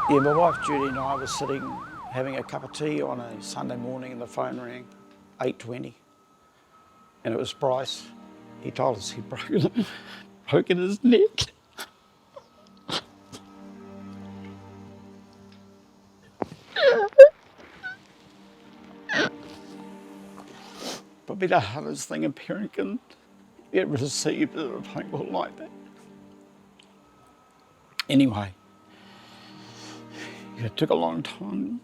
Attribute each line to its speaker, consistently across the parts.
Speaker 1: Yeah, my wife Judy and I were sitting having a cup of tea on a Sunday morning and the phone rang, 8:20, and it was Bryce. He told us he'd broken his neck. Probably the hardest thing a parent can ever receive is a phone call like that. Anyway, it took a long time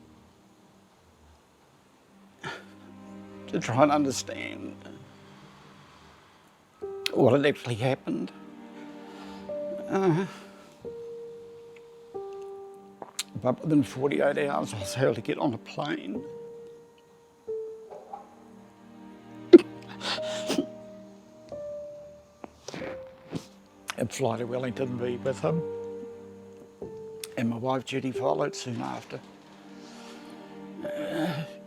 Speaker 1: to try and understand what had actually happened. But within 48 hours, I was able to get on a plane. And fly to Wellington and be with him. And my wife Judy followed soon after.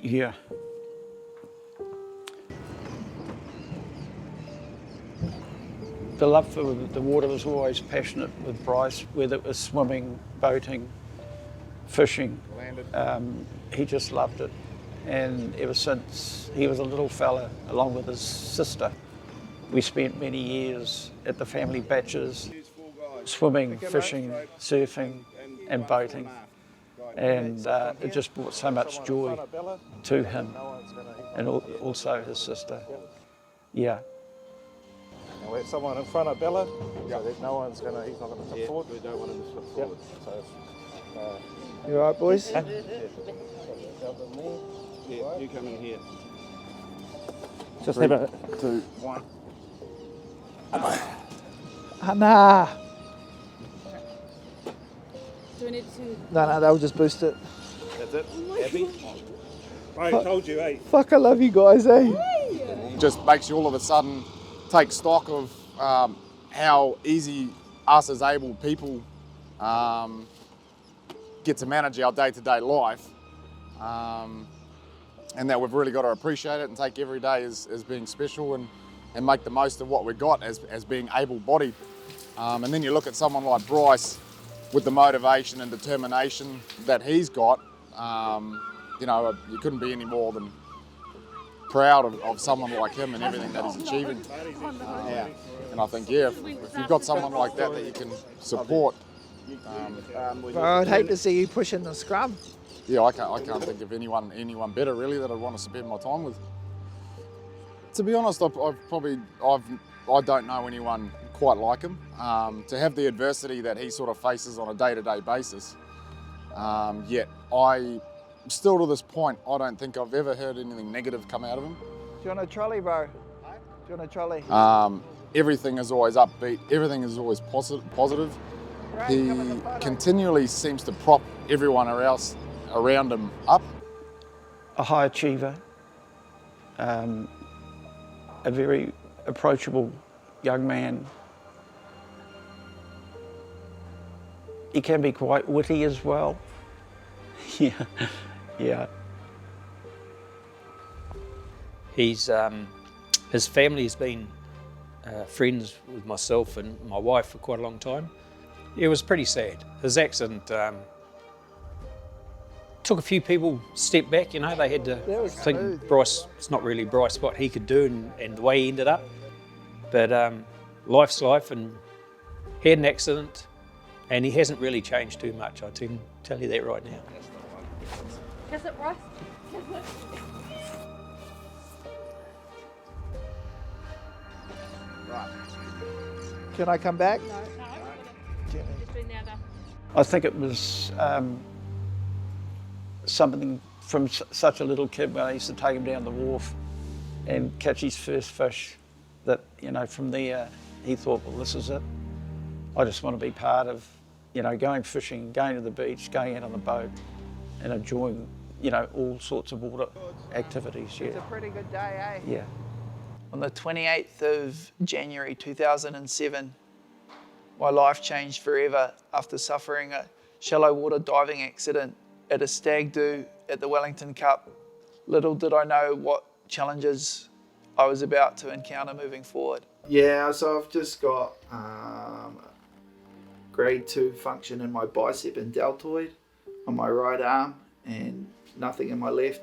Speaker 1: Yeah. The love for the water was always passionate with Bryce, whether it was swimming, boating, fishing. He just loved it. And ever since he was a little fella, along with his sister, we spent many years at the family batches, swimming, fishing, surfing and boating. And it just brought so much joy to him and also his sister. Yeah.
Speaker 2: Now let someone in front of Bella, so that no one's he's not gonna slip forward.
Speaker 3: We don't want him to slip forward.
Speaker 2: So, you alright, boys?
Speaker 3: Yeah, you come in here.
Speaker 2: Just
Speaker 3: 3,
Speaker 2: have a
Speaker 3: 2, 1.
Speaker 2: nah.
Speaker 4: Do we need to?
Speaker 2: No, they'll just boost it.
Speaker 3: That's it. Happy? I told you, eh?
Speaker 2: Fuck, I love you guys, eh?
Speaker 5: Just makes you all of a sudden take stock of how easy us as able people get to manage our day-to-day life, and that we've really got to appreciate it and take every day as being special and make the most of what we've got as being able-bodied. And then you look at someone like Bryce with the motivation and determination that he's got, you know, you couldn't be any more than proud of someone like him and everything that he's achieving. Yeah. And I think, yeah, if you've got someone like that you can support.
Speaker 2: Bro, I'd hate to see you pushing the scrum.
Speaker 5: Yeah, I can't think of anyone better really that I'd want to spend my time with. To be honest, I don't know anyone quite like him. To have the adversity that he sort of faces on a day-to-day basis, yet still to this point, I don't think I've ever heard anything negative come out of him.
Speaker 2: Do you want a trolley, bro? Do you want a trolley?
Speaker 5: Everything is always upbeat, everything is always positive. He continually seems to prop everyone else around him up.
Speaker 1: A high achiever, a very approachable young man. He can be quite witty as well. Yeah.
Speaker 6: His family's been friends with myself and my wife for quite a long time. It was pretty sad. His accident took a few people step back, you know, they had to think Bryce, it's not really Bryce what he could do and the way he ended up. But life's life, and he had an accident and he hasn't really changed too much, I can tell you that right now.
Speaker 4: Kiss it, Bryce.
Speaker 3: Right.
Speaker 2: Can I come back?
Speaker 4: No. It's been now done.
Speaker 1: I think it was something from such a little kid when I used to take him down the wharf and catch his first fish that, you know, from there he thought, well, this is it. I just want to be part of, you know, going fishing, going to the beach, going out on the boat and enjoying, you know, all sorts of water activities. Yeah.
Speaker 2: It's a pretty good day, eh?
Speaker 1: Yeah.
Speaker 7: On the 28th of January 2007, my life changed forever after suffering a shallow water diving accident at a stag do at the Wellington Cup. Little did I know what challenges I was about to encounter moving forward.
Speaker 2: Yeah, so I've just got grade 2 function in my bicep and deltoid.
Speaker 7: on my right arm and nothing in my left.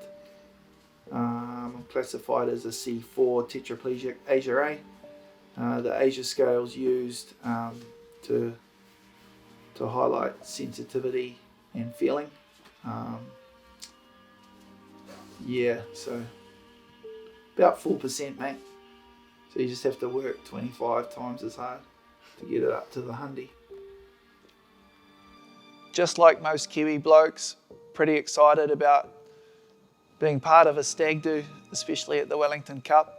Speaker 7: I'm classified as a C4 tetraplegic Asia A. The Asia scale is used to highlight sensitivity and feeling. So about 4%, mate. So you just have to work 25 times as hard to get it up to the hundy. Just like most Kiwi blokes, pretty excited about being part of a stag do, especially at the Wellington Cup.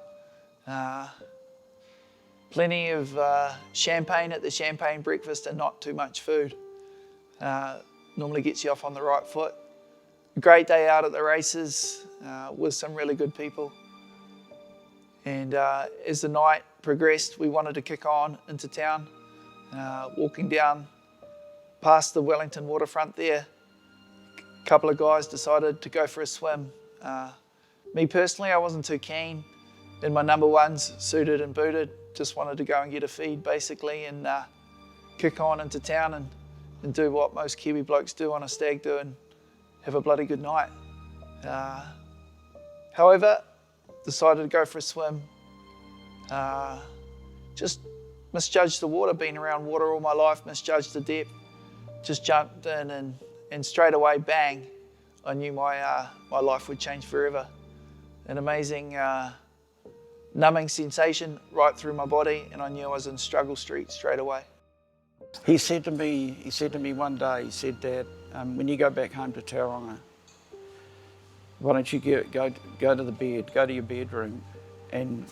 Speaker 7: Plenty of champagne at the champagne breakfast and not too much food. Normally gets you off on the right foot. A great day out at the races with some really good people. And as the night progressed, we wanted to kick on into town. Walking down past the Wellington waterfront there, a couple of guys decided to go for a swim. Me personally, I wasn't too keen. In my number ones, suited and booted, just wanted to go and get a feed basically and kick on into town and do what most Kiwi blokes do on a stag do and have a bloody good night. However, decided to go for a swim. Just misjudged the water, been around water all my life, misjudged the depth. Just jumped in and straight away, bang, I knew my life would change forever. An amazing numbing sensation right through my body, and I knew I was in struggle street straight away.
Speaker 1: He said to me one day, he said, Dad, when you go back home to Tauranga, why don't you go to the bed, go to your bedroom, and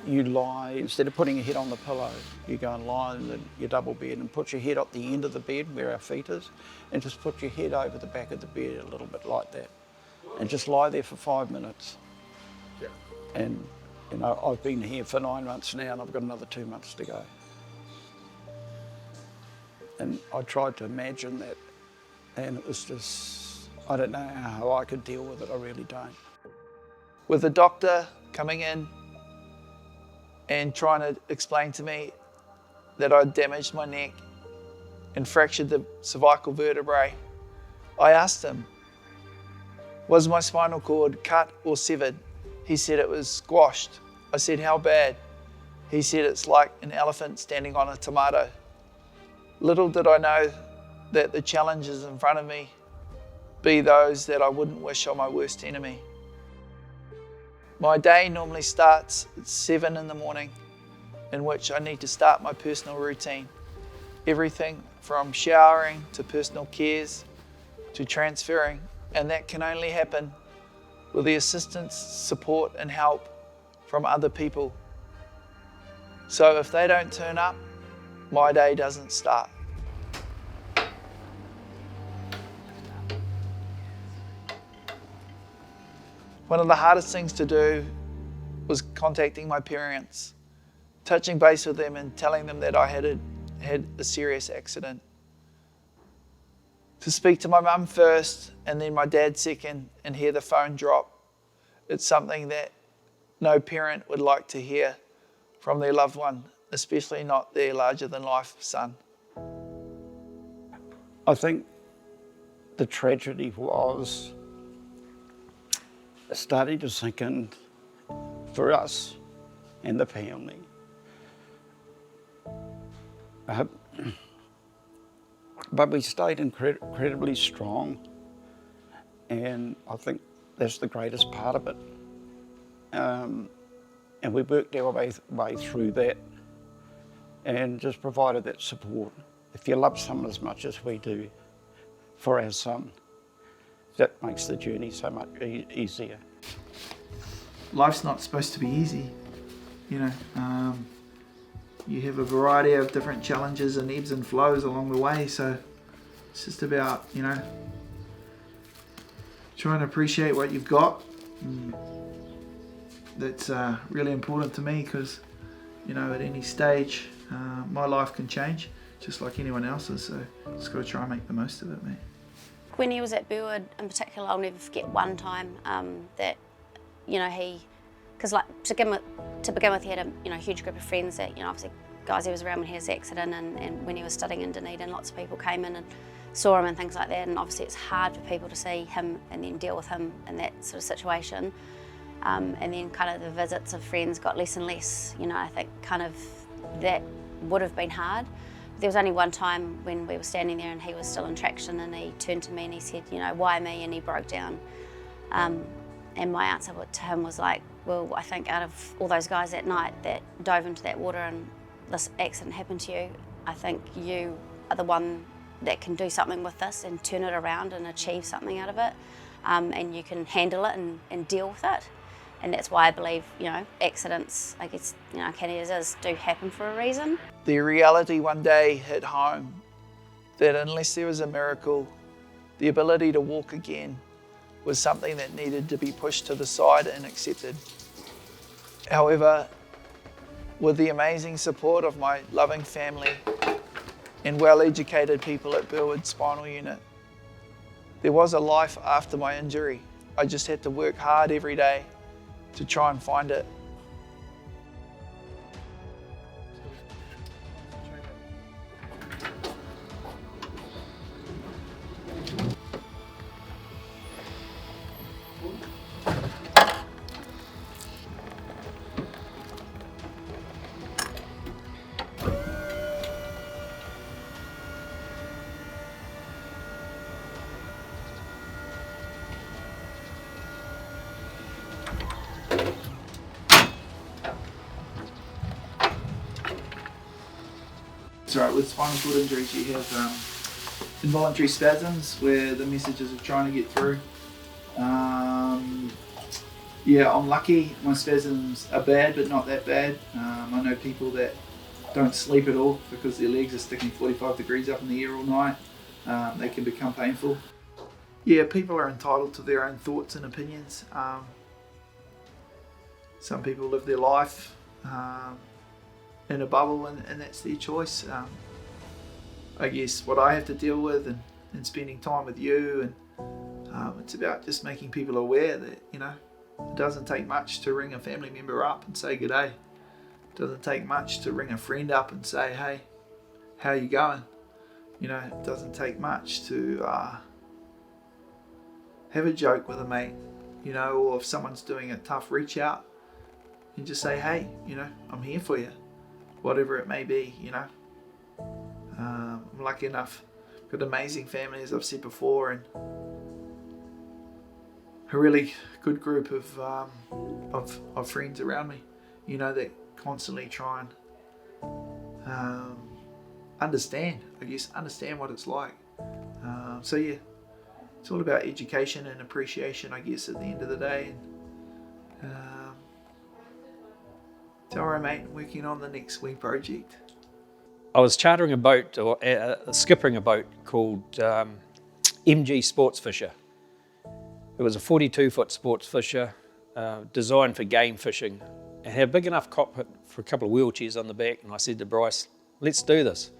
Speaker 1: you lie, instead of putting your head on the pillow, you go and lie in your double bed and put your head at the end of the bed where our feet is, and just put your head over the back of the bed a little bit like that, and just lie there for 5 minutes.
Speaker 5: Yeah.
Speaker 1: And you know, I've been here for 9 months now, and I've got another 2 months to go. And I tried to imagine that, and it was just, I don't know how I could deal with it, I really don't.
Speaker 7: With the doctor coming in and trying to explain to me that I'd damaged my neck and fractured the cervical vertebrae, I asked him, was my spinal cord cut or severed? He said it was squashed. I said, how bad? He said it's like an elephant standing on a tomato. Little did I know that the challenges in front of me be those that I wouldn't wish on my worst enemy. My day normally starts at 7 in the morning, in which I need to start my personal routine. Everything from showering to personal cares to transferring, and that can only happen with the assistance, support and help from other people. So if they don't turn up, my day doesn't start. One of the hardest things to do was contacting my parents, touching base with them and telling them that I had a serious accident. To speak to my mum first and then my dad second and hear the phone drop, it's something that no parent would like to hear from their loved one, especially not their larger-than-life son.
Speaker 1: I think the tragedy was starting to sink in for us and the family. But we stayed incredibly strong, and I think that's the greatest part of it. And we worked our way through that and just provided that support. If you love someone as much as we do for our son, that makes the journey so much easier.
Speaker 7: Life's not supposed to be easy, you know. You have a variety of different challenges and ebbs and flows along the way, so it's just about, you know, trying to appreciate what you've got. That's really important to me because, you know, at any stage, my life can change just like anyone else's, so just got to try and make the most of it, mate.
Speaker 8: When he was at Burwood in particular, I'll never forget one time that, you know, because like to begin with, he had a huge group of friends that, obviously guys he was around when he had his accident and when he was studying in Dunedin, lots of people came in and saw him and things like that, and obviously it's hard for people to see him and then deal with him in that sort of situation. And then kind of the visits of friends got less and less. You know, I think kind of that would have been hard. There was only one time when we were standing there and he was still in traction, and he turned to me and he said, you know, why me? And he broke down. And my answer to him was like, well, I think out of all those guys that night that dove into that water and this accident happened to you, I think you are the one that can do something with this and turn it around and achieve something out of it. And you can handle it and deal with it. And that's why I believe, you know, accidents, I guess, you know, canny as is, do happen for a reason.
Speaker 7: The reality one day hit home that unless there was a miracle, the ability to walk again was something that needed to be pushed to the side and accepted. However, with the amazing support of my loving family and well-educated people at Burwood Spinal Unit, there was a life after my injury. I just had to work hard every day to try and find it. So with spinal cord injuries, you have involuntary spasms where the messages are trying to get through. Yeah, I'm lucky. My spasms are bad, but not that bad. I know people that don't sleep at all because their legs are sticking 45 degrees up in the air all night. They can become painful. Yeah, people are entitled to their own thoughts and opinions. Some people live their life in a bubble, and that's their choice. I guess what I have to deal with and spending time with you, and it's about just making people aware that, you know, it doesn't take much to ring a family member up and say good day. It doesn't take much to ring a friend up and say, hey, how you going? You know, it doesn't take much to have a joke with a mate, you know, or if someone's doing a tough reach out, and just say, hey, you know, I'm here for you. Whatever it may be, you know. I'm lucky enough, got an amazing family, as I've said before, and a really good group of friends around me, you know, that constantly try and understand what it's like. So yeah, it's all about education and appreciation, I guess, at the end of the day. And it's all right, mate, working on the next wee project.
Speaker 6: I was chartering a boat, or skippering a boat called MG Sports Fisher. It was a 42-foot sports fisher designed for game fishing. It had a big enough cockpit for a couple of wheelchairs on the back, and I said to Bryce, let's do this.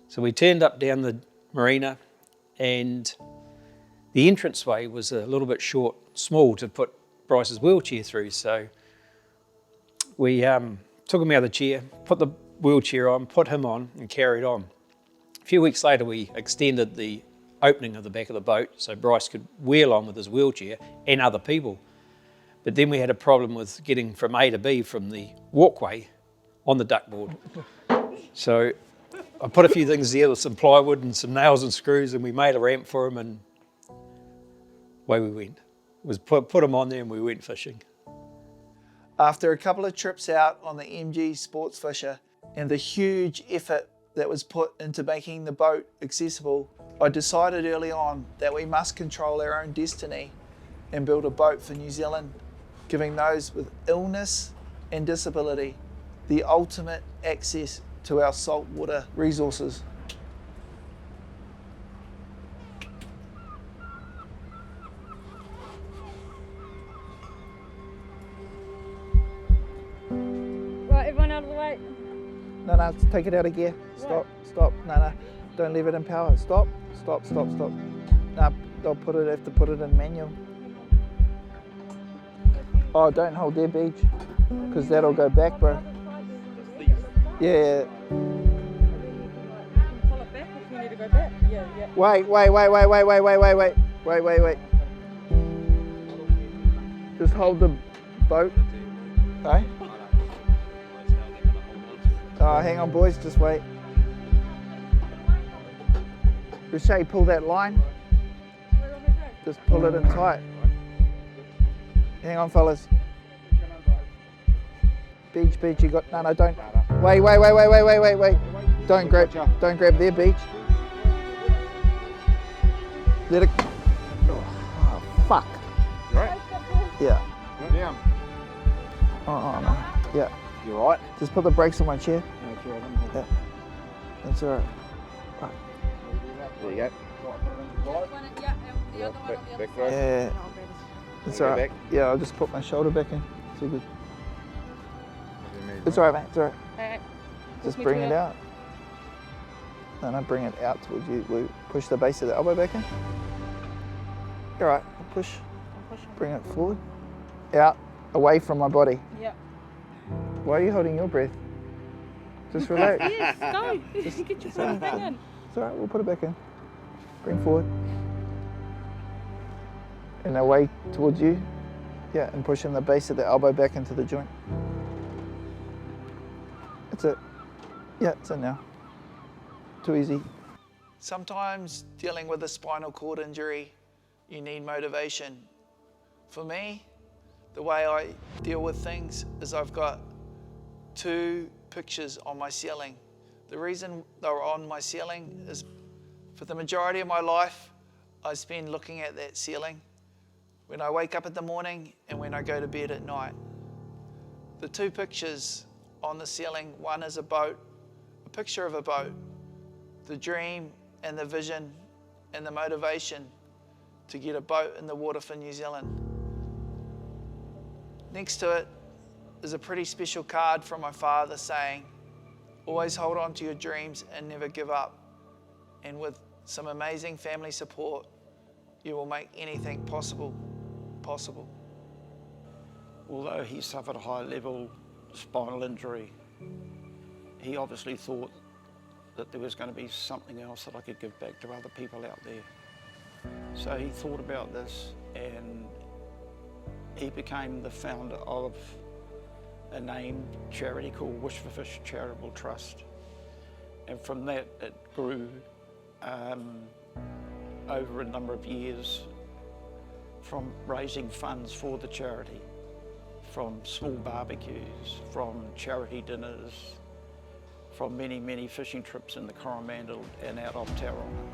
Speaker 6: So we turned up down the marina, and the entranceway was a little bit small to put Bryce's wheelchair through. So we took him out of the chair, put the wheelchair on, put him on, and carried on. A few weeks later, we extended the opening of the back of the boat so Bryce could wheel on with his wheelchair and other people. But then we had a problem with getting from A to B from the walkway on the duckboard. So I put a few things together with some plywood and some nails and screws, and we made a ramp for him, and away we went. It was put him on there and we went fishing.
Speaker 7: After a couple of trips out on the MG Sports Fisher and the huge effort that was put into making the boat accessible, I decided early on that we must control our own destiny and build a boat for New Zealand, giving those with illness and disability the ultimate access to our saltwater resources.
Speaker 4: Right, everyone out of the way.
Speaker 7: No, take it out of gear. Stop, stop. No, don't leave it in power. Stop, stop, stop, stop. No, they'll have to put it in manual. Oh, don't hold their beach, because that'll go back, bro. Yeah.
Speaker 4: Pull it back if you need to go back. Yeah.
Speaker 7: Wait. Just hold the boat. Hey? Oh, hang on, boys. Just wait. Richey, pull that line. Just pull it in tight. Hang on, fellas. Beach, you got, no, don't. Wait. Don't grab their beach. Let it, oh, fuck.
Speaker 5: You right?
Speaker 7: Yeah.
Speaker 5: Down.
Speaker 7: Oh, no. Yeah.
Speaker 5: You right?
Speaker 7: Just put the brakes on my chair.
Speaker 5: That's right.
Speaker 7: Yeah. That's all right.
Speaker 5: There you go. Back row.
Speaker 7: Yeah. It's
Speaker 5: Go
Speaker 7: all right.
Speaker 5: back.
Speaker 7: Yeah, I'll just put my shoulder back in. It's all good. It's all right, mate. It's all right. Just bring it out. No, bring it out towards you. We push the base of the elbow back in. All right. Push. Bring it forward. Out. Away from my body.
Speaker 4: Yep.
Speaker 7: Why are you holding your breath? Just relax.
Speaker 4: Yes, go. Get yourself back in.
Speaker 7: It's all right. We'll put it back in. Bring forward. And away towards you. Yeah, and pushing the base of the elbow back into the joint. That's it. Yeah, it's in now. Too easy. Sometimes dealing with a spinal cord injury, you need motivation. For me, the way I deal with things is I've got 2 pictures on my ceiling. The reason they're on my ceiling is for the majority of my life, I spend looking at that ceiling when I wake up in the morning and when I go to bed at night. The 2 pictures on the ceiling, one is a boat, a picture of a boat, the dream and the vision and the motivation to get a boat in the water for New Zealand. Next to it is a pretty special card from my father saying, always hold on to your dreams and never give up. And with some amazing family support, you will make anything possible.
Speaker 1: Although he suffered a high-level spinal injury, he obviously thought that there was going to be something else that I could give back to other people out there. So he thought about this and he became the founder of a named charity called Wish for Fish Charitable Trust. And from that it grew over a number of years, from raising funds for the charity, from small barbecues, from charity dinners, from many fishing trips in the Coromandel and out of Tauranga.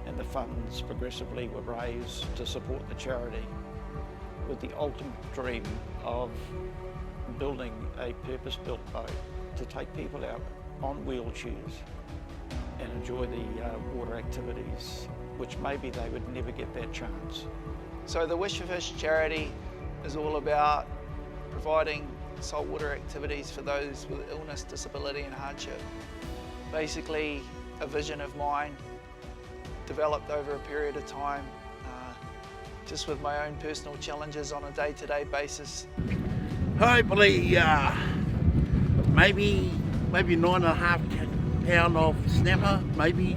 Speaker 1: And the funds progressively were raised to support the charity, with the ultimate dream of building a purpose-built boat to take people out on wheelchairs and enjoy the water activities, which maybe they would never get that chance. So the Wish for Fish charity is all about providing saltwater activities for those with illness, disability and hardship. Basically a vision of mine developed over a period of time, just with my own personal challenges on a day-to-day basis.
Speaker 3: Hopefully, maybe 9.5 pound of snapper, maybe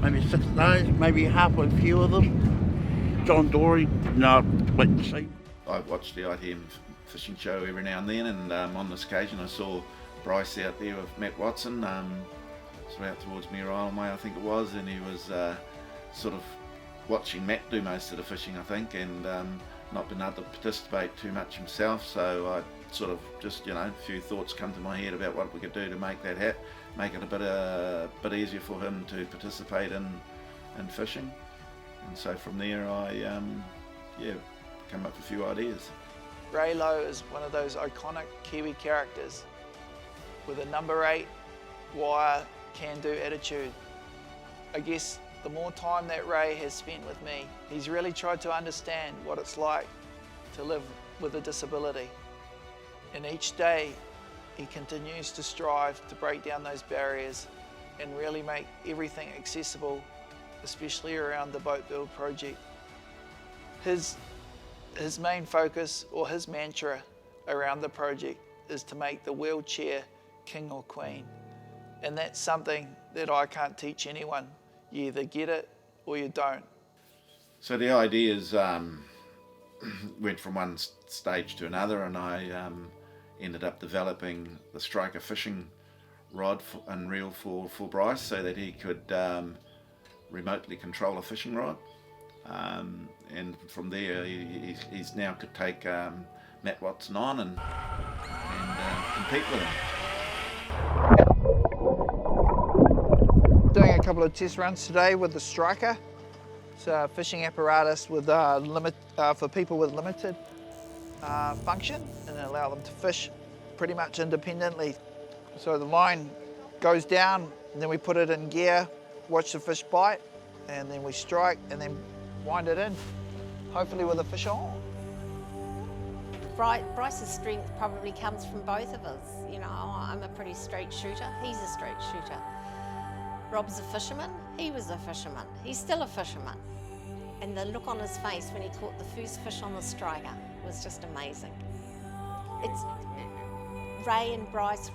Speaker 3: 6 days, maybe half a few of them. John Dory, no, wait and see.
Speaker 9: I watch the ITM fishing show every now and then, and on this occasion I saw Bryce out there with Matt Watson. It's out towards Mere Island way, I think it was, and he was sort of watching Matt do most of the fishing, I think, and not been able to participate too much himself. So I sort of just, a few thoughts come to my head about what we could do to make that make it a bit easier for him to participate in fishing. And so from there I come up with a few ideas.
Speaker 7: Ray Lowe is one of those iconic Kiwi characters with a number 8 wire can-do attitude. I guess the more time that Ray has spent with me, he's really tried to understand what it's like to live with a disability. And each day he continues to strive to break down those barriers and really make everything accessible, especially around the boat build project. His main focus, or his mantra around the project, is to make the wheelchair king or queen. And that's something that I can't teach anyone. You either get it or you don't.
Speaker 9: So the idea is went from one stage to another, and I ended up developing the striker fishing rod and reel for Bryce so that he could remotely control a fishing rod. And from there he's now could take Matt Watson on and compete with him.
Speaker 7: Doing a couple of test runs today with the striker. It's a fishing apparatus with for people with limited function, and allow them to fish pretty much independently. So the line goes down, and then we put it in gear, watch the fish bite, and then we strike, and then wind it in, hopefully with a fish on.
Speaker 10: Bryce's strength probably comes from both of us. You know, I'm a pretty straight shooter, he's a straight shooter. Rob's a fisherman, he was a fisherman, he's still a fisherman. And the look on his face when he caught the first fish on the striker was just amazing. It's Ray and Bryce,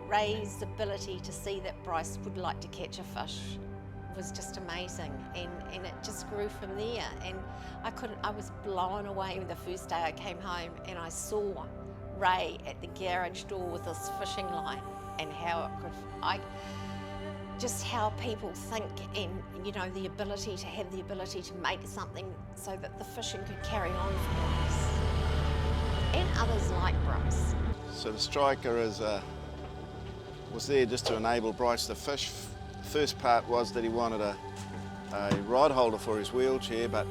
Speaker 10: Ray's ability to see that Bryce would like to catch a fish was just amazing, and it just grew from there. And I was blown away the first day I came home and I saw Ray at the garage door with this fishing line, and how it could, just how people think, and you know, the ability to have the ability to make something so that the fishing could carry on for Bryce and others like Bryce.
Speaker 11: So the striker was there just to enable Bryce to fish. The first part was that he wanted a rod holder for his wheelchair, but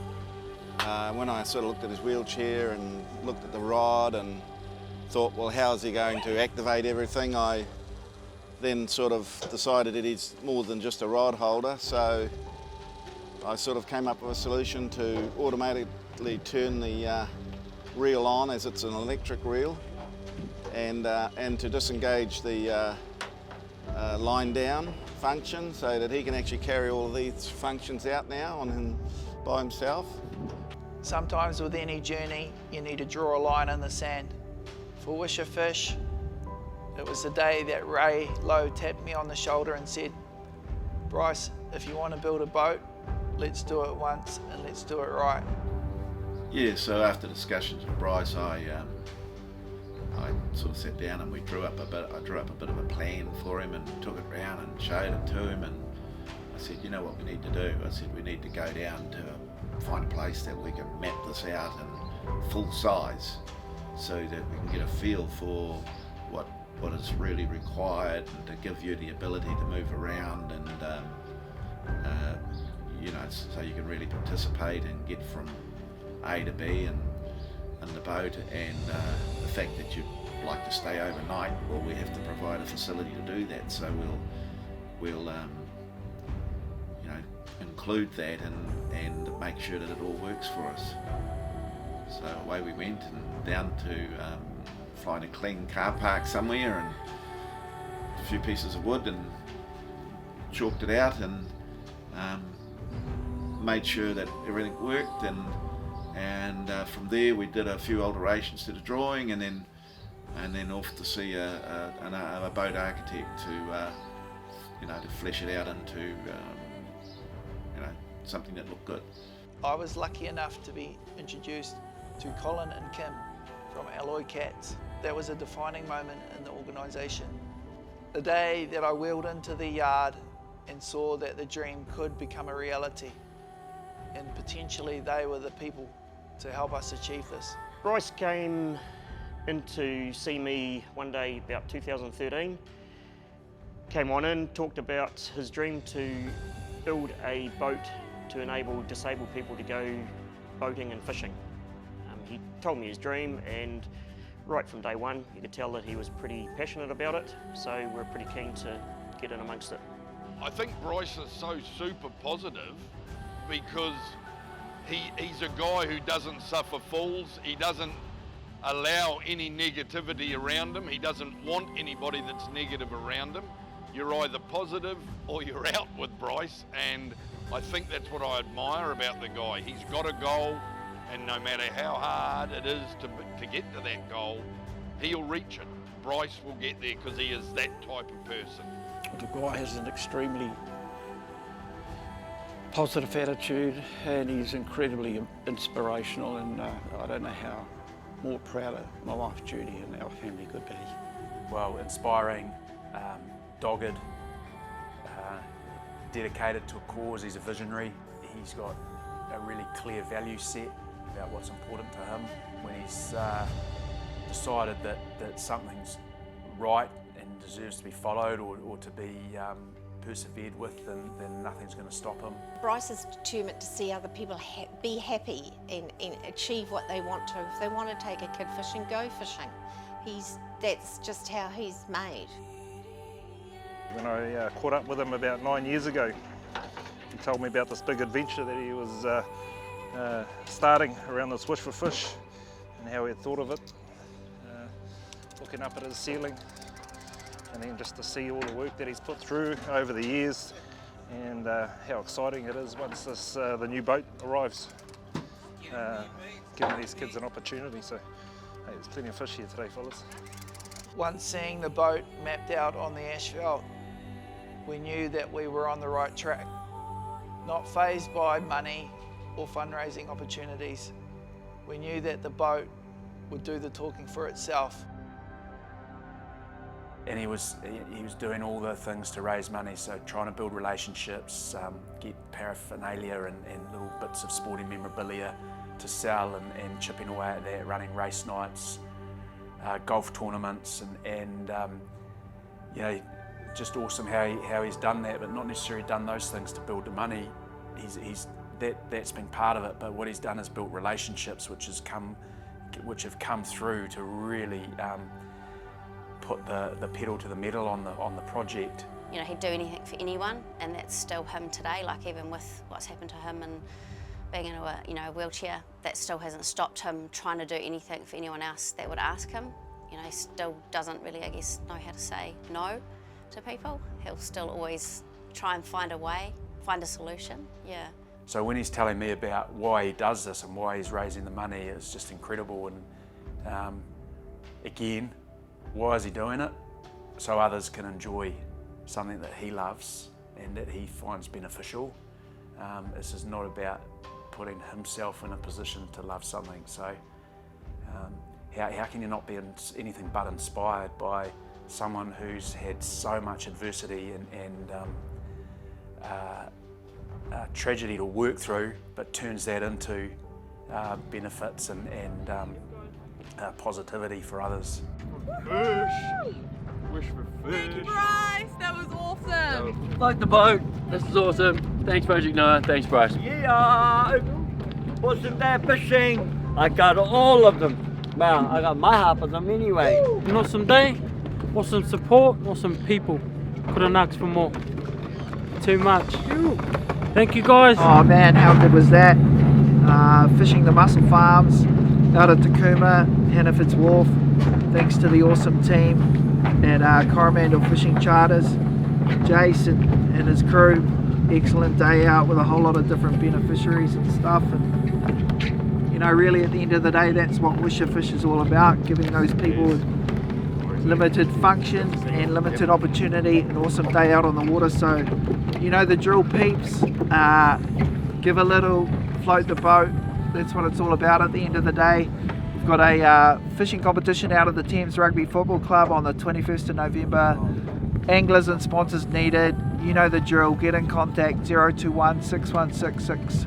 Speaker 11: when I sort of looked at his wheelchair and looked at the rod and thought, well, how is he going to activate everything, I then sort of decided that he's more than just a rod holder. So I sort of came up with a solution to automatically turn the reel on, as it's an electric reel, and to disengage the line down function so that he can actually carry all of these functions out now on him by himself.
Speaker 7: Sometimes with any journey, you need to draw a line in the sand. For Wish a Fish, it was the day that Ray Lowe tapped me on the shoulder and said, Bryce, if you want to build a boat, let's do it once and let's do it right.
Speaker 9: Yeah, so after discussions with Bryce, I sort of sat down and I drew up a bit of a plan for him and took it round and showed it to him, and I said, you know what we need to do? I said, we need to go down to find a place that we can map this out in full size so that we can get a feel for what is really required, and to give you the ability to move around and you know, so you can really participate and get from A to B and the boat, and the fact that you'd like to stay overnight, well, we have to provide a facility to do that, so we'll you know, include that and make sure that it all works for us. So away we went, and down to find a clean car park somewhere and a few pieces of wood, and chalked it out and made sure that everything worked, and from there we did a few alterations to the drawing, and then off to see a boat architect to you know, to flesh it out into you know, something that looked good.
Speaker 7: I was lucky enough to be introduced to Colin and Kim from Alloy Cats. That was a defining moment in the organisation. The day that I wheeled into the yard and saw that the dream could become a reality, and potentially they were the people to help us achieve this.
Speaker 12: Bryce came in to see me one day about 2013. Came on in, talked about his dream to build a boat to enable disabled people to go boating and fishing. He told me his dream, and right from day one you could tell that he was pretty passionate about it, so we're pretty keen to get in amongst it.
Speaker 13: I think Bryce is so super positive because he's a guy who doesn't suffer fools. He doesn't allow any negativity around him. He doesn't want anybody that's negative around him. You're either positive or you're out with Bryce, and I think that's what I admire about the guy. He's got a goal, and no matter how hard it is to get to that goal, he'll reach it. Bryce will get there because he is that type of person.
Speaker 1: The guy has an extremely positive attitude, and he's incredibly inspirational, and I don't know how more prouder my wife Judy and our family could be.
Speaker 14: Well, inspiring, dogged, dedicated to a cause. He's a visionary. He's got a really clear value set about what's important to him. When he's decided that something's right and deserves to be followed or to be persevered with, then nothing's going to stop him.
Speaker 10: Bryce is determined to see other people be happy and achieve what they want to. If they want to take a kid fishing, go fishing. That's just how he's made.
Speaker 2: When I caught up with him about 9 years ago, he told me about this big adventure that he was starting around this wish for fish and how he had thought of it, looking up at his ceiling, and then just to see all the work that he's put through over the years and how exciting it is once the new boat arrives, giving these kids an opportunity. So hey, there's plenty of fish here today, fellas.
Speaker 7: Once seeing the boat mapped out on the asphalt, we knew that we were on the right track. Not fazed by money or fundraising opportunities. We knew that the boat would do the talking for itself.
Speaker 14: And he was doing all the things to raise money, so trying to build relationships, get paraphernalia and little bits of sporting memorabilia to sell, and chipping away at that, running race nights, golf tournaments, and you know, just awesome how he's done that, but not necessarily done those things to build the money. That's been part of it, but what he's done is built relationships which have come through to really put the pedal to the metal on the project.
Speaker 8: You know, he'd do anything for anyone, and that's still him today. Like, even with what's happened to him and being in a wheelchair, that still hasn't stopped him trying to do anything for anyone else that would ask him. You know, he still doesn't really, I guess, know how to say no to people. He'll still always try and find a way, find a solution, yeah.
Speaker 14: So when he's telling me about why he does this and why he's raising the money, it's just incredible. And again, why is he doing it? So others can enjoy something that he loves and that he finds beneficial. This is not about putting himself in a position to love something. So how can you not be anything but inspired by someone who's had so much adversity and tragedy to work through, but turns that into benefits and positivity for others.
Speaker 15: Fish! Wish for fish!
Speaker 4: Thank you, Bryce! That was awesome!
Speaker 15: Like the boat, this is awesome. Thanks, Project Noah. Thanks, Bryce.
Speaker 16: Yeah! Wasn't there fishing? I got all of them. Well, I got my half of them anyway.
Speaker 17: An awesome day, awesome support, awesome people. Couldn't ask for more. Too much. Thank you, guys.
Speaker 7: Oh man, how good was that? Fishing the mussel farms out at Takuma, Hannaford's Wharf. Thanks to the awesome team at Coromandel Fishing Charters. Jason and his crew, excellent day out with a whole lot of different beneficiaries and stuff. And you know, really at the end of the day, that's what Wish for Fish is all about, giving those people with limited function and limited opportunity an awesome day out on the water. So you know the drill, peeps. Give a little, float the boat. That's what it's all about at the end of the day. We've got a fishing competition out at the Thames Rugby Football Club on the 21st of November. Anglers and sponsors needed. You know the drill. Get in contact 021 6166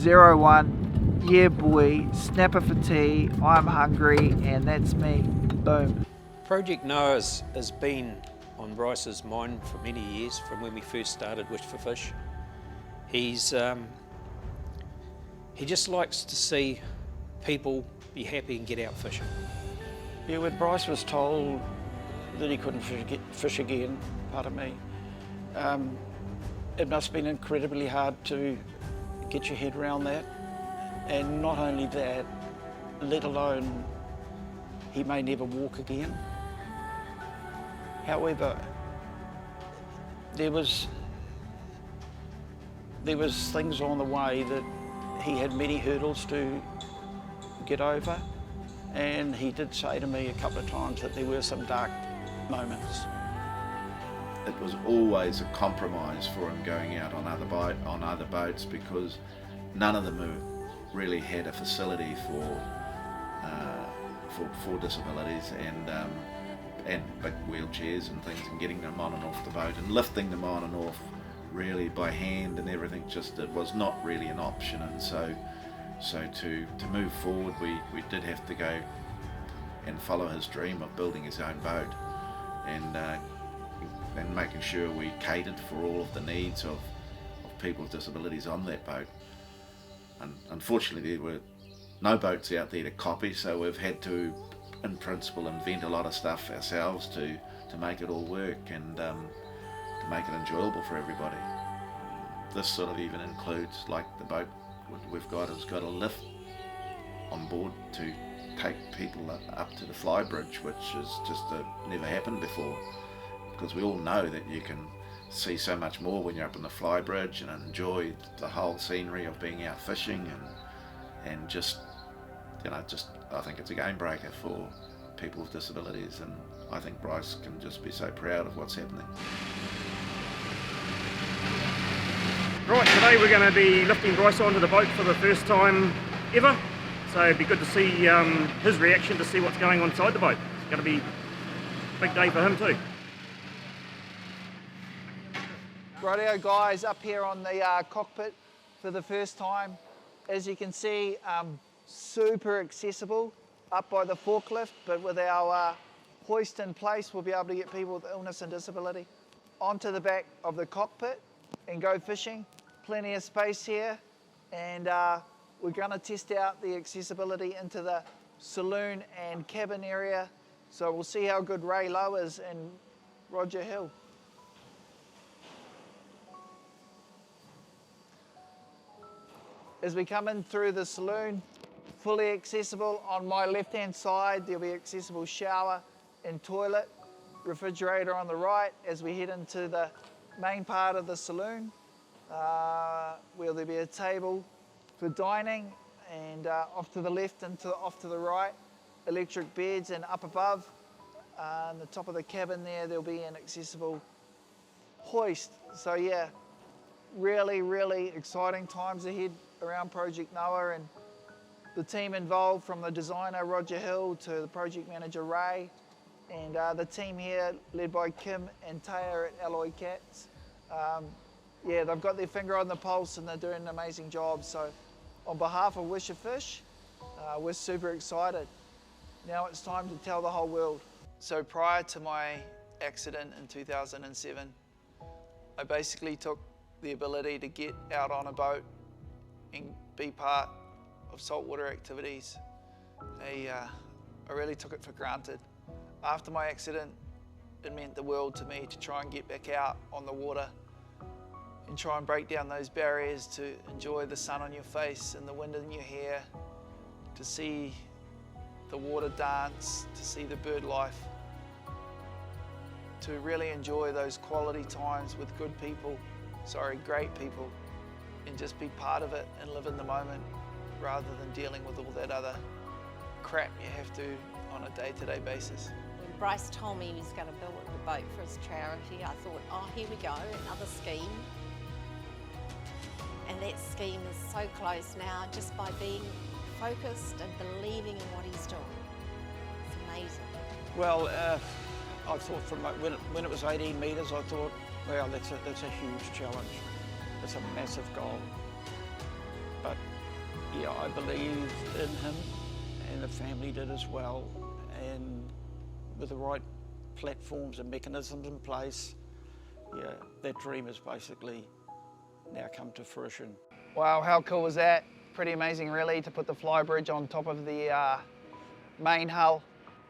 Speaker 7: 01. Yeah boy, snapper for tea, I'm hungry, and that's me. Boom.
Speaker 6: Project Noah has been on Bryce's mind for many years, from when we first started Wish for Fish. He just likes to see people be happy and get out fishing.
Speaker 1: Yeah, when Bryce was told that he couldn't fish again, pardon me, it must have been incredibly hard to get your head around that. And not only that, let alone he may never walk again. However, there was things on the way that he had many hurdles to get over, and he did say to me a couple of times that there were some dark moments.
Speaker 9: it was always a compromise for him going out on other boats because none of them really had a facility for disabilities and big wheelchairs and things, and getting them on and off the boat and lifting them on and off really by hand and everything, just it was not really an option. And so to move forward, we did have to go and follow his dream of building his own boat and making sure we catered for all of the needs of people with disabilities on that boat. And unfortunately there were no boats out there to copy, so we've had to, in principle, invent a lot of stuff ourselves to make it all work and to make it enjoyable for everybody. This sort of even includes, like the boat we've got has got a lift on board to take people up to the fly bridge, which is just never happened before, because we all know that you can see so much more when you're up on the fly bridge and enjoy the whole scenery of being out fishing and just I think it's a game breaker for people with disabilities, and I think Bryce can just be so proud of what's happening.
Speaker 12: Right, today we're going to be lifting Bryce onto the boat for the first time ever, so it'd be good to see his reaction to see what's going on inside the boat. It's going to be a big day for him too.
Speaker 7: Rightio guys, up here on the cockpit for the first time. As you can see, super accessible up by the forklift, but with our hoist in place, we'll be able to get people with illness and disability onto the back of the cockpit and go fishing. Plenty of space here, and we're going to test out the accessibility into the saloon and cabin area. So we'll see how good Ray Lowe is and Roger Hill. As we come in through the saloon, fully accessible. On my left-hand side, there'll be accessible shower and toilet, refrigerator on the right. As we head into the main part of the saloon, where there'll be a table for dining, and off to the left and off to the right, electric beds, and up above, on the top of the cabin there'll be an accessible hoist. So yeah, really, really exciting times ahead around Project Noah, and the team involved, from the designer Roger Hill to the project manager Ray, and the team here led by Kim and Taya at Alloy Cats. Yeah, they've got their finger on the pulse and they're doing an amazing job. So on behalf of Wish a Fish, we're super excited. Now it's time to tell the whole world. So prior to my accident in 2007, I basically took the ability to get out on a boat and be part of saltwater activities. I really took it for granted. After my accident, it meant the world to me to try and get back out on the water and try and break down those barriers, to enjoy the sun on your face and the wind in your hair, to see the water dance, to see the bird life, to really enjoy those quality times with good people, great people, and just be part of it and live in the moment rather than dealing with all that other crap you have to on a day-to-day basis.
Speaker 10: When Bryce told me he was going to build a boat for his charity, I thought, oh, here we go, another scheme. And that scheme is so close now, just by being focused and believing in what he's doing. It's amazing.
Speaker 1: Well, I thought when it was 18 metres, I thought, well, that's a huge challenge. It's a massive goal. But yeah, I believed in him, and the family did as well. And with the right platforms and mechanisms in place, yeah, that dream is basically now come to fruition.
Speaker 7: Wow, how cool was that? Pretty amazing really, to put the fly bridge on top of the main hull.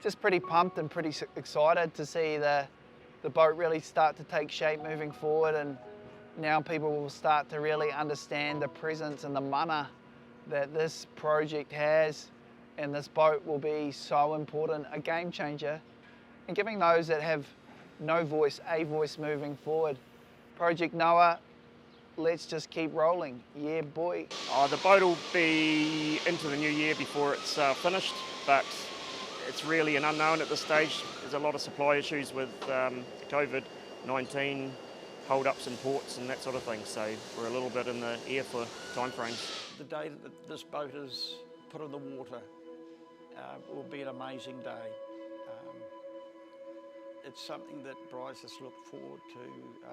Speaker 7: Just pretty pumped and pretty excited to see the boat really start to take shape moving forward, and now people will start to really understand the presence and the mana that this project has, and this boat will be so important, a game changer, and giving those that have no voice a voice moving forward. Project Noah, let's just keep rolling. Yeah, boy.
Speaker 12: The boat will be into the new year before it's finished, but it's really an unknown at this stage. There's a lot of supply issues with COVID 19 hold-ups and ports and that sort of thing, so we're a little bit in the air for time frames.
Speaker 1: The day that this boat is put in the water will be an amazing day. It's something that Bryce has looked forward to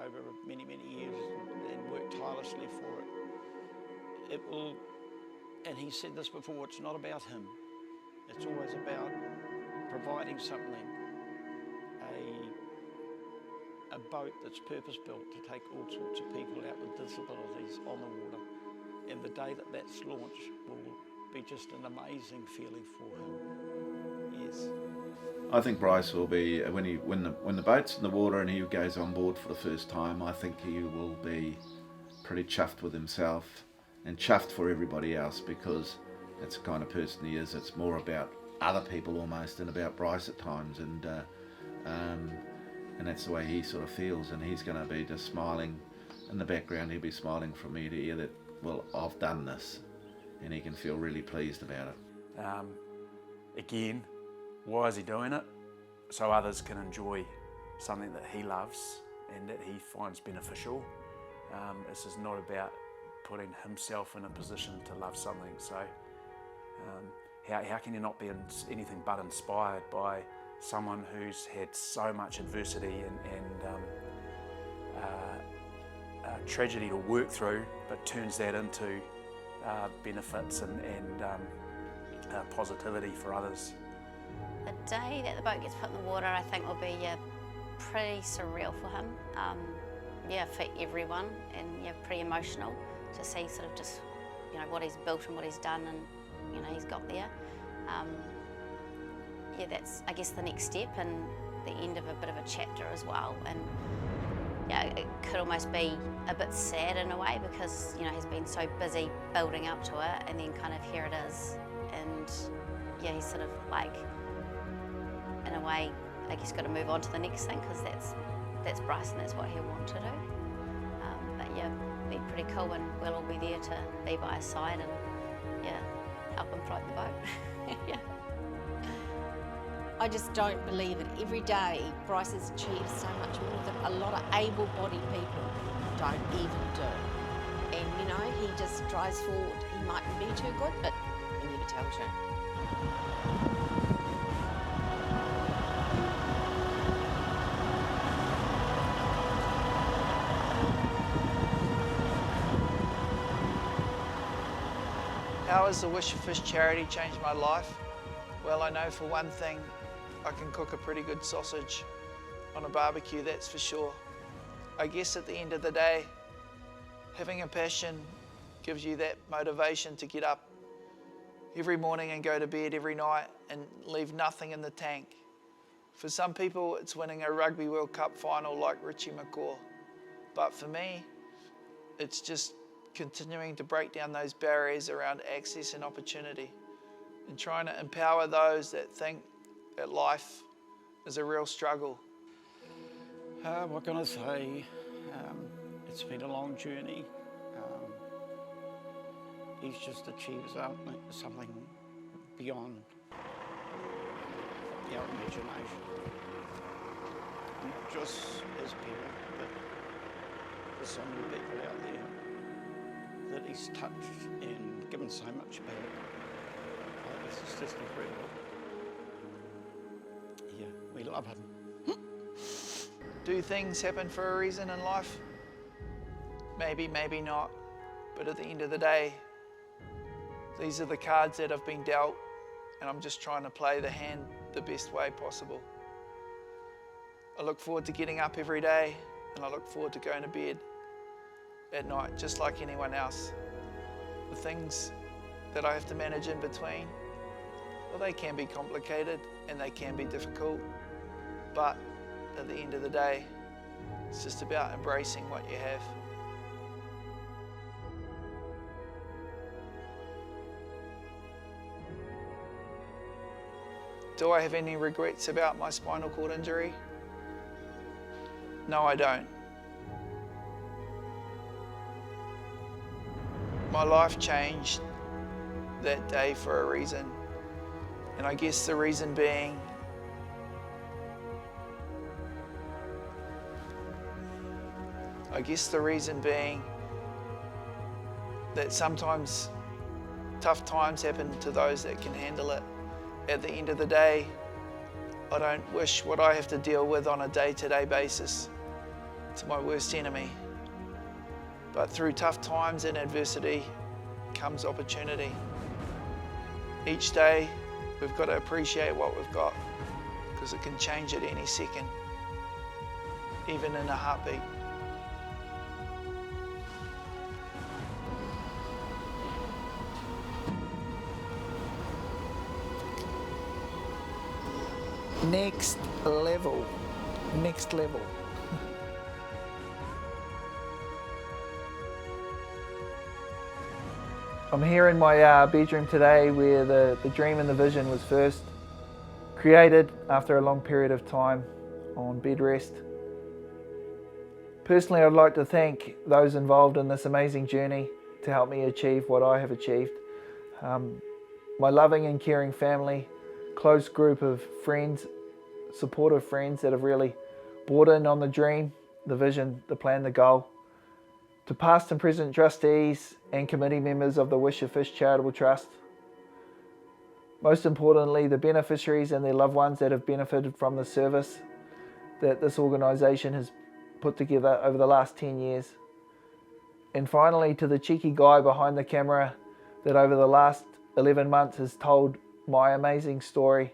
Speaker 1: over many, many years and worked tirelessly for it. It will, and he said this before, it's not about him. It's always about providing something, a boat that's purpose-built to take all sorts of people out with disabilities on the water. And the day that that's launched will be just an amazing feeling for him. Yes.
Speaker 9: I think Bryce will be, when the boat's in the water and he goes on board for the first time, I think he will be pretty chuffed with himself and chuffed for everybody else, because that's the kind of person he is. It's more about other people almost than about Bryce at times, and that's the way he sort of feels, and he's going to be just smiling in the background. He'll be smiling from ear to ear that, well, I've done this, and he can feel really pleased about it.
Speaker 14: Again, why is he doing it? So others can enjoy something that he loves and that he finds beneficial. This is not about putting himself in a position to love something. So how can you not be anything but inspired by someone who's had so much adversity and tragedy to work through, but turns that into benefits and positivity for others?
Speaker 8: The day that the boat gets put in the water, I think, will be pretty surreal for him. For everyone, and pretty emotional to see sort of just what he's built and what he's done, and he's got there. That's, I guess, the next step and the end of a bit of a chapter as well. And it could almost be a bit sad in a way, because he's been so busy building up to it, and then kind of here it is, and he's sort of like, in a way, I guess, got to move on to the next thing, because that's Bryce and that's what he'll want to do. It'll be pretty cool, and we'll all be there to be by his side and help him float the boat.
Speaker 10: I just don't believe it. Every day, Bryce has achieved so much more than a lot of able-bodied people don't even do. And he just drives forward. He mightn't be too good, but he never tells you.
Speaker 7: How has the Wish for Fish charity changed my life? Well, I know for one thing, I can cook a pretty good sausage on a barbecue, that's for sure. I guess at the end of the day, having a passion gives you that motivation to get up every morning and go to bed every night and leave nothing in the tank. For some people, it's winning a Rugby World Cup final like Richie McCaw. But for me, it's just continuing to break down those barriers around access and opportunity, and trying to empower those that think that life is a real struggle.
Speaker 1: What can I say? It's been a long journey. He's just achieved something beyond our imagination. Not just his parent, but there's so many people out there that he's touched and given so much back. This is just incredible. We love him.
Speaker 7: Do things happen for a reason in life? Maybe, maybe not. But at the end of the day, these are the cards that have been dealt, and I'm just trying to play the hand the best way possible. I look forward to getting up every day, and I look forward to going to bed at night, just like anyone else. The things that I have to manage in between, well, they can be complicated and they can be difficult, but at the end of the day, it's just about embracing what you have. Do I have any regrets about my spinal cord injury? No, I don't. My life changed that day for a reason, and I guess the reason being I guess the reason being that sometimes tough times happen to those that can handle it. At the end of the day, I don't wish what I have to deal with on a day-to-day basis to my worst enemy. But through tough times and adversity comes opportunity. Each day, we've got to appreciate what we've got, because it can change at any second, even in a heartbeat. Next level. Next level. I'm here in my bedroom today where the dream and the vision was first created after a long period of time on bed rest. Personally, I'd like to thank those involved in this amazing journey to help me achieve what I have achieved. My loving and caring family, close group of friends, supportive friends that have really bought in on the dream, the vision, the plan, the goal. To past and present trustees and committee members of the Wish to Fish Charitable Trust. Most importantly, the beneficiaries and their loved ones that have benefited from the service that this organisation has put together over the last 10 years. And finally, to the cheeky guy behind the camera that over the last 11 months has told my amazing story.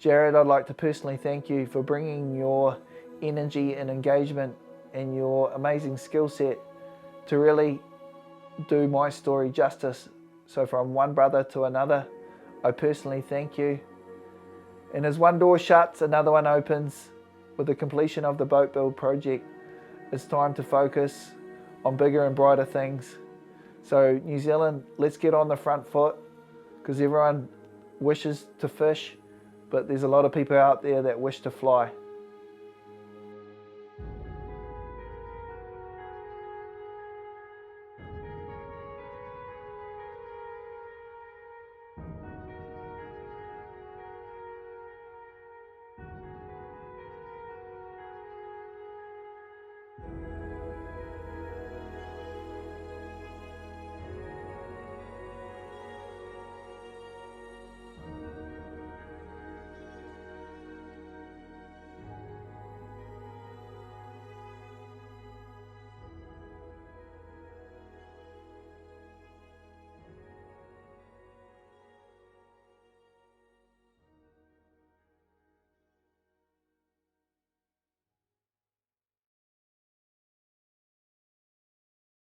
Speaker 7: Jared, I'd like to personally thank you for bringing your energy and engagement and your amazing skill set to really do my story justice. So from one brother to another, I personally thank you. And as one door shuts, another one opens. With the completion of the boat build project, it's time to focus on bigger and brighter things. So New Zealand, let's get on the front foot, because everyone wishes to fish, but there's a lot of people out there that wish to fly.